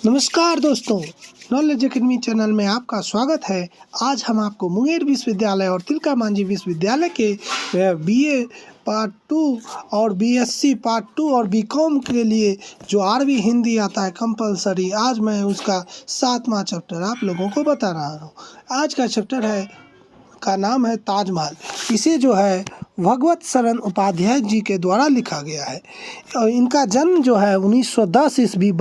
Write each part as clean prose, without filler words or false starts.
नमस्कार दोस्तों, knowledge academy channel में आपका स्वागत है। आज हम आपको मुंगेर विश्वविद्यालय और तिलका मांझी विश्वविद्यालय के बीए पार्ट 2 और बीएससी पार्ट 2 और बीकॉम के लिए जो आरबी हिंदी आता है कंपलसरी, आज मैं उसका 7वां चैप्टर आप लोगों को बता रहा हूँ। आज का चैप्टर का नाम है ताजमहल। इसे जो है भगवत शरण उपाध्याय जी के द्वारा लिखा गया है और इनका जन्म जो है 1910 ईस्वी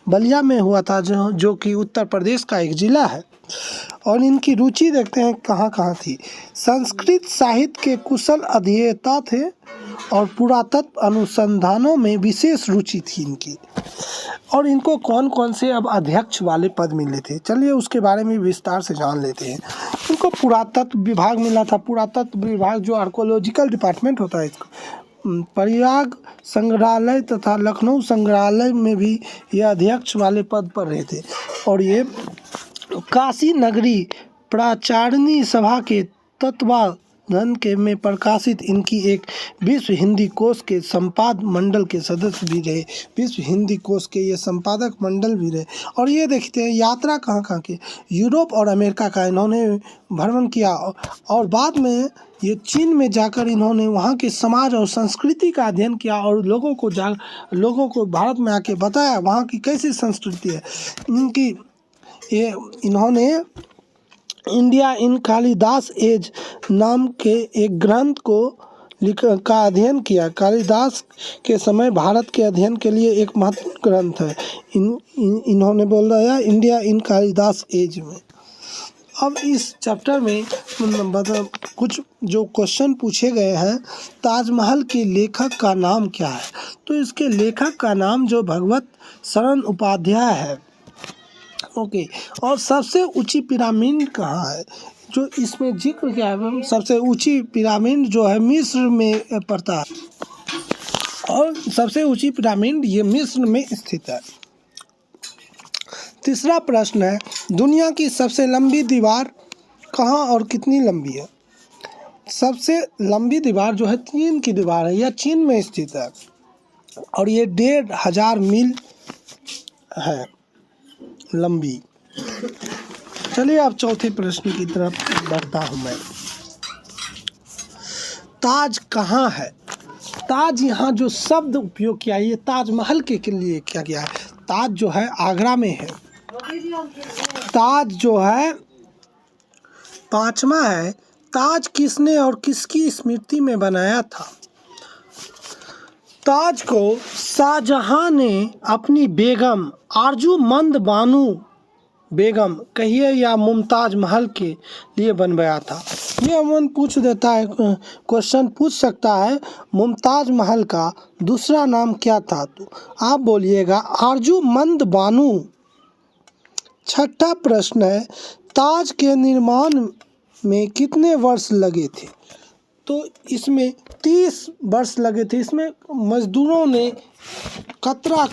बलिया में हुआ था, जो कि उत्तर प्रदेश का एक ज़िला है। और इनकी रुचि देखते हैं कहाँ कहाँ थी। संस्कृत साहित्य के कुशल अध्येता थे और पुरातत्व अनुसंधानों में विशेष रुचि थी इनकी। और इनको कौन कौन से अब अध्यक्ष वाले पद मिले थे, चलिए उसके बारे में विस्तार से जान लेते हैं। इनको पुरातत्व विभाग मिला था। पुरातत्व विभाग जो आर्कोलॉजिकल डिपार्टमेंट होता है, इसको प्रयाग संग्रहालय तथा लखनऊ संग्रहालय में भी ये अध्यक्ष वाले पद पर रहे थे। और ये काशी नगरी प्राचारणी सभा के तत्वाधान में प्रकाशित इनकी एक विश्व हिंदी कोश के संपादक मंडल के सदस्य भी रहे। विश्व हिंदी कोश के ये संपादक मंडल भी रहे। और ये देखते हैं यात्रा कहाँ कहाँ की, यूरोप और अमेरिका का इन्होंने भ्रमण किया और बाद में ये चीन में जाकर इन्होंने वहाँ के समाज और संस्कृति का अध्ययन किया और लोगों को भारत में आके बताया वहाँ की कैसी संस्कृति है इनकी। इन्होंने इंडिया इन कालिदास एज नाम के एक ग्रंथ का अध्ययन किया। कालिदास के समय भारत के अध्ययन के लिए एक महत्वपूर्ण ग्रंथ है। इन्होंने बोला है इंडिया इन कालिदास एज में। अब इस चैप्टर में कुछ जो क्वेश्चन पूछे गए हैं, ताजमहल के लेखक का नाम क्या है? तो इसके लेखक का नाम जो भगवत शरण उपाध्याय है। ओके। और सबसे ऊंची पिरामिड कहाँ है, जो इसमें जिक्र क्या है? सबसे ऊंची पिरामिड जो है मिस्र में पड़ता है और सबसे ऊंची पिरामिड ये मिस्र में स्थित है। तीसरा प्रश्न है, दुनिया की सबसे लंबी दीवार कहाँ और कितनी लंबी है? सबसे लंबी दीवार जो है चीन की दीवार है, यह चीन में स्थित है और ये 1500 मील है लंबी। चलिए अब चौथे प्रश्न की तरफ बढ़ता हूँ मैं। ताज कहाँ है? ताज यहाँ जो शब्द उपयोग किया है ये ताजमहल के लिए क्या किया है? ताज जो है आगरा में है। ताज जो है 5वां है। ताज किसने और किसकी स्मृति में बनाया था? ताज को शाहजहां ने अपनी बेगम आरजुमंद बानो बेगम कहिए या मुमताज महल के लिए बनवाया था। ये अमन पूछ देता है, क्वेश्चन पूछ सकता है मुमताज महल का दूसरा नाम क्या था? तो आप बोलिएगा आरजुमंद बानो। छठा प्रश्न है, ताज के निर्माण में कितने वर्ष लगे थे? तो इसमें 30 वर्ष लगे थे। इसमें मजदूरों ने कतरा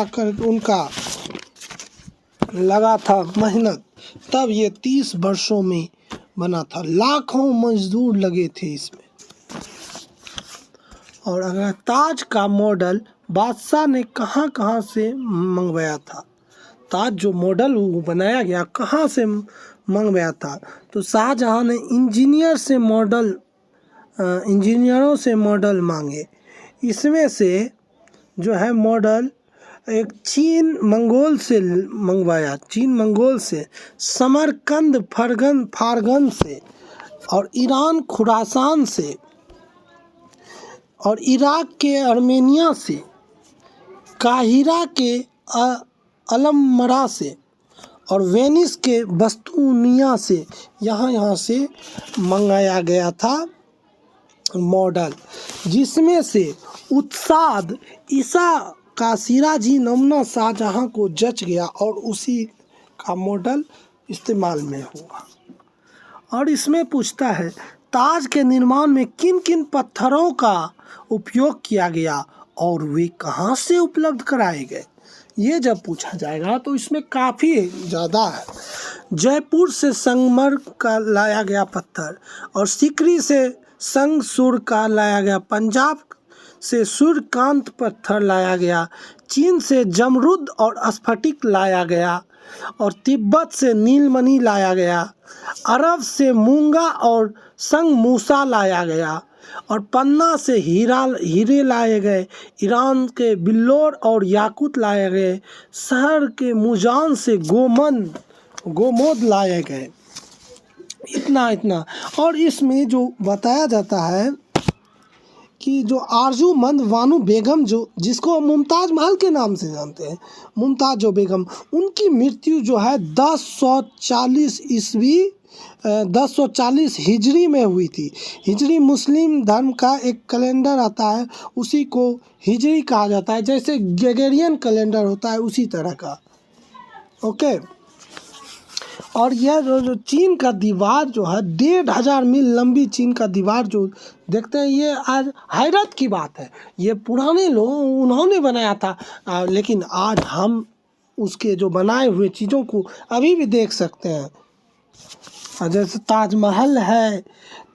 कर उनका लगा था मेहनत, तब ये 30 वर्षों में बना था। लाखों मजदूर लगे थे इसमें। और अगर ताज का मॉडल बादशाह ने कहाँ कहाँ से मंगवाया था? ताज जो मॉडल वो बनाया गया कहाँ से मंगवाया था? तो शाहजहां ने इंजीनियरों से मॉडल मांगे। इसमें से जो है मॉडल एक चीन मंगोल से मंगवाया, चीन मंगोल से, समरकंद फारगन से, और ईरान खुरासान से, और इराक के आर्मेनिया से, काहिरा के अलमरा से, और वेनिस के बस्तूनिया से यहाँ से मंगाया गया था मॉडल। जिसमें से उत्साद ईसा का सिराजी नमूना शाहजहां को जच गया और उसी का मॉडल इस्तेमाल में हुआ। और इसमें पूछता है ताज के निर्माण में किन किन पत्थरों का उपयोग किया गया और वे कहाँ से उपलब्ध कराए गए? ये जब पूछा जाएगा तो इसमें काफ़ी ज़्यादा है। जयपुर से संगमर का लाया गया पत्थर, और सिकरी से संगसुर का लाया गया, पंजाब से सूर्यकांत पत्थर लाया गया, चीन से जमरुद और स्फटिक लाया गया और तिब्बत से नीलमणि लाया गया। अरब से मूंगा और संगमूसा लाया गया और पन्ना से हीरे लाए गए। ईरान के बिल्लोर और याकूत लाए गए। शहर के मुजान से गोमोद लाए गए। इतना और इसमें जो बताया जाता है कि जो आरजूमंद बानो बेगम जो जिसको मुमताज़ महल के नाम से जानते हैं, मुमताज़ जो बेगम, उनकी मृत्यु जो है 1040 हिजरी में हुई थी। हिजरी मुस्लिम धर्म का एक कैलेंडर आता है, उसी को हिजरी कहा जाता है, जैसे ग्रेगोरियन कैलेंडर होता है उसी तरह का। ओके। और यह जो चीन का दीवार जो है 1500 मील लंबी चीन का दीवार जो देखते हैं, ये आज हैरत की बात है। ये पुराने लोग उन्होंने बनाया था, लेकिन आज हम उसके जो बनाए हुए चीज़ों को अभी भी देख सकते हैं। जैसे ताजमहल है,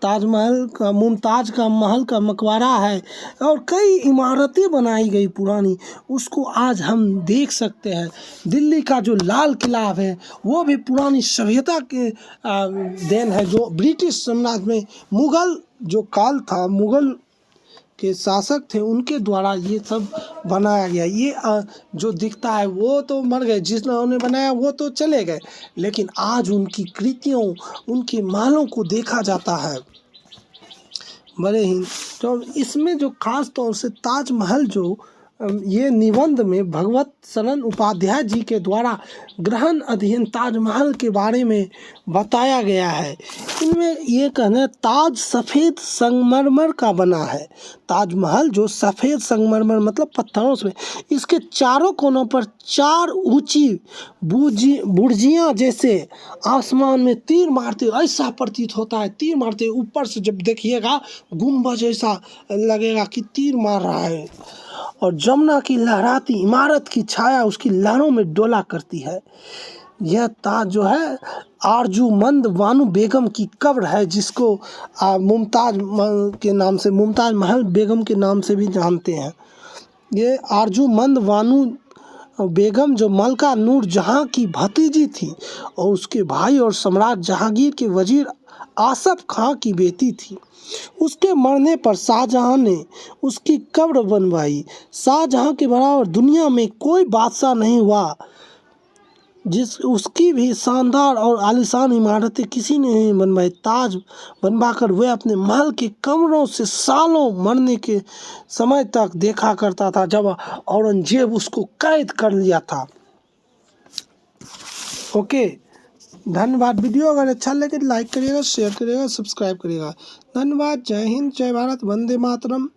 ताजमहल का मुमताज़ का महल का मकबरा है और कई इमारतें बनाई गई पुरानी, उसको आज हम देख सकते हैं। दिल्ली का जो लाल किला है वो भी पुरानी सभ्यता के देन है, जो ब्रिटिश साम्राज्य में मुग़ल जो काल था, मुग़ल के शासक थे, उनके द्वारा ये सब बनाया गया। ये जो दिखता है वो तो मर गए, जिन्होंने बनाया वो तो चले गए, लेकिन आज उनकी कृतियों, उनके महलों को देखा जाता है बड़े ही। तो इसमें जो ख़ास तौर से ताजमहल जो ये निबंध में भगवत शरण उपाध्याय जी के द्वारा ग्रहण अध्ययन ताजमहल के बारे में बताया गया है। इनमें ये कहना है ताज सफ़ेद संगमरमर का बना है। ताजमहल जो सफ़ेद संगमरमर मतलब पत्थरों से, इसके चारों कोनों पर 4 ऊंची बुर्जियां जैसे आसमान में तीर मारते ऐसा प्रतीत होता है। तीर मारते ऊपर से जब देखिएगा गुंबज ऐसा लगेगा कि तीर मार रहा है। और जमुना की लहराती इमारत की छाया उसकी लहरों में डोला करती है। यह ताज जो है आरजूमंद बानो बेगम की कब्र है, जिसको मुमताज़ के नाम से, मुमताज़ महल बेगम के नाम से भी जानते हैं। ये आरजूमंद बानो बेगम जो मलका नूर जहाँ की भतीजी थी और उसके भाई और सम्राट जहांगीर के वजीर आसफ खां की बेटी थी। उसके मरने पर शाहजहां ने उसकी कब्र बनवाई। शाहजहां के बराबर दुनिया में कोई बादशाह नहीं हुआ उसकी भी शानदार और आलीशान इमारतें किसी ने नहीं बनवाई। ताज बनवाकर वे अपने महल के कमरों से सालों मरने के समय तक देखा करता था, जब औरंगजेब उसको कैद कर लिया था। ओके, धन्यवाद। वीडियो अगर अच्छा लगे तो लाइक करिएगा, शेयर करिएगा, सब्सक्राइब करिएगा। धन्यवाद। जय हिंद, जय भारत, वंदे मातरम।